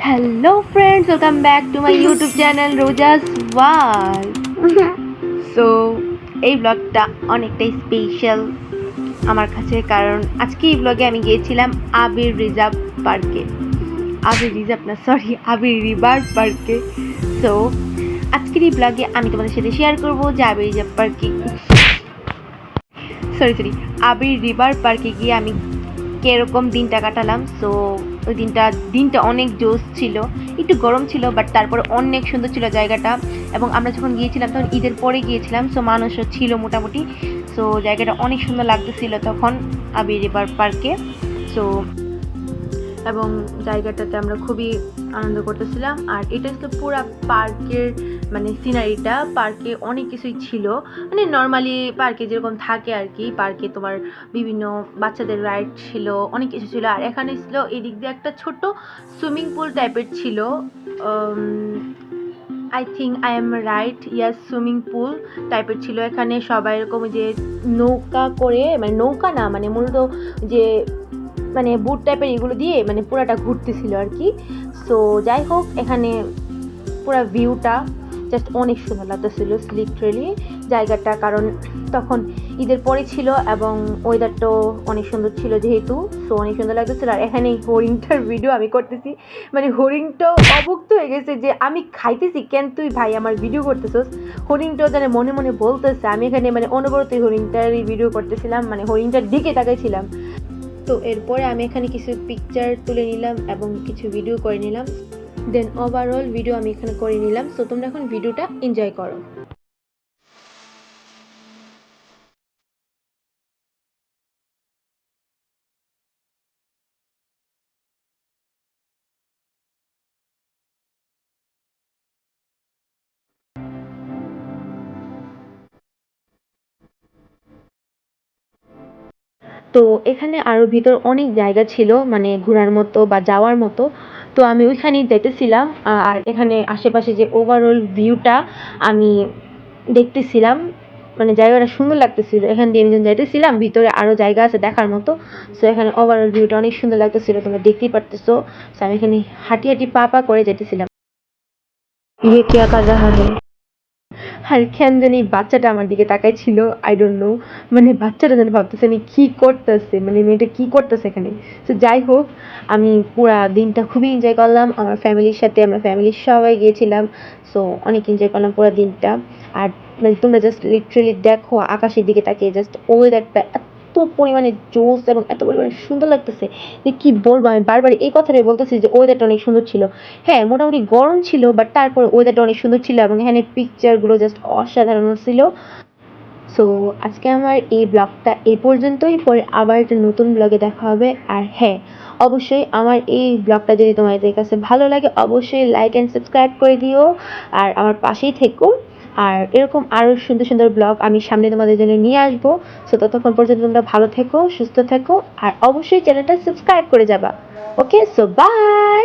Hello friends, welcome back to my YouTube channel রোজাস world. So এই ব্লগটা অনেকটাই স্পেশাল আমার কাছে, কারণ আজকে এই ব্লগে আমি গিয়েছিলাম আবির রিজার্ভ পার্কে। আবির রিভার পার্কে। সো আজকের এই ব্লগে আমি তোমাদের সাথে শেয়ার করবো যে আবির রিজার্ভ পার্কে আবির রিভার পার্কে গিয়ে আমি কিরকম দিনটা কাটালাম। সো ওই দিনটা অনেক জোশ ছিল, একটু গরম ছিল, বাট তারপরে অনেক সুন্দর ছিল জায়গাটা। এবং আমরা যখন গিয়েছিলাম তখন ঈদের পরে গিয়েছিলাম, সো মানুষও ছিল মোটামুটি। সো জায়গাটা অনেক সুন্দর লাগতেছিল তখন আবির রিভার পার্কে। সো এবং জায়গাটাতে আমরা খুবই আনন্দ করতেছিলাম। আর এটা ছিল পুরো পার্কের সিনারিটা। পার্কে অনেক কিছুই ছিল, নর্মালি পার্কে যেরকম থাকে আর কি। পার্কে তোমার বিভিন্ন বাচ্চাদের রাইড ছিল, অনেক কিছু ছিল। আর এখানে ছিল এদিক দিয়ে একটা ছোট্ট সুইমিং পুল টাইপের ছিল। I think I am right, yes, swimming pool টাইপের ছিল। এখানে সবাই এরকম যে নৌকা করে, নৌকা না, মূলত যে বুট টাইপের এগুলো দিয়ে পুরাটা ঘুরতেছিল আর কি। সো যাই হোক, এখানে পুরা ভিউটা জাস্ট অনেক সুন্দর লাগতেছিল লিটারেলি জায়গাটা, কারণ তখন ঈদের পরে ছিল এবং ওয়েদারটাও অনেক সুন্দর ছিল যেহেতু। সো অনেক সুন্দর লাগতেছিল। আর এখানে হরিণটার ভিডিও আমি করতেছি, হরিণটাও অভুক্ত হয়ে গেছে যে আমি খাইতেছি, কেন তুই ভাই আমার ভিডিও করতেছস। হরিণটাও যেন মনে মনে বলতেছে। আমি এখানে অনবরত হরিণটারই ভিডিও করতেছিলাম, হরিণটার দিকে তাকাইছিলাম। তো এরপরে আমি এখানে কিছু পিকচার তুলে নিলাম এবং কিছু ভিডিও করে নিলাম। দেন ওভারঅল ভিডিও আমি এখানে করে নিলাম। সো তোমরা এখন ভিডিওটা এনজয় করো। তো এখানে আরও ভিতর অনেক জায়গা ছিল, ঘোরার মতো বা যাওয়ার মতো। তো আমি ওইখানেই যেতেছিলাম। আর এখানে আশেপাশে যে ওভারঅল ভিউটা আমি দেখতেছিলাম, জায়গাটা সুন্দর লাগতেছিল। এখান দিয়ে আমি যখন যাইতেছিলাম, ভিতরে আরও জায়গা আছে দেখার মতো। সো এখানে ওভারঅল ভিউটা অনেক সুন্দর লাগতেছিল, তোমরা দেখতেই পারতেছো। সো আমি এখানে হাঁটি হাঁটি পা পা করে যেতেছিলাম। ये क्या कर रहा है? আর কেন জানি বাচ্চাটা আমার দিকে তাকাইছিল, আই ডোন্ট নো। বাচ্চাটা যেন ভাবতেছে আমি কী করতেছে, মেয়েটা কী করতেছে এখানে। তো যাই হোক, আমি পুরা দিনটা খুবই এনজয় করলাম আমার ফ্যামিলির সাথে। আমরা ফ্যামিলির সবাই গিয়েছিলাম। সো অনেক এনজয় করলাম পুরো দিনটা। আর তোমরা জাস্ট লিটারেলি দেখো আকাশের দিকে তাকিয়ে, জাস্ট ওয়েদারটা এত পরিমাণে জোস এবং এত পরিমাণে সুন্দর লাগতেছে যে কী বলবো। আমি বারবার এই কথাটাই বলতেছি যে ওয়েদারটা অনেক সুন্দর ছিল। হ্যাঁ, মোটামুটি গরম ছিল, বাট তারপর ওয়েদারটা অনেক সুন্দর ছিল এবং এখানে পিকচারগুলো জাস্ট অসাধারণ ছিল। সো আজকে আমার এই ব্লগটা এই পর্যন্তই। পরে আবার একটা নতুন ব্লগে দেখা হবে। আর হ্যাঁ, অবশ্যই আমার এই ব্লগটা যদি তোমাদের কাছে ভালো লাগে, অবশ্যই লাইক অ্যান্ড সাবস্ক্রাইব করে দিও আর আমার পাশেই থেকো। আর এরকম আরও সুন্দর সুন্দর ব্লগ আমি সামনে তোমাদের জন্য নিয়ে আসবো। সো ততক্ষণ পর্যন্ত তোমরা ভালো থেকো, সুস্থ থেকো, আর অবশ্যই চ্যানেলটা সাবস্ক্রাইব করে যাবা। ওকে, সো বাই।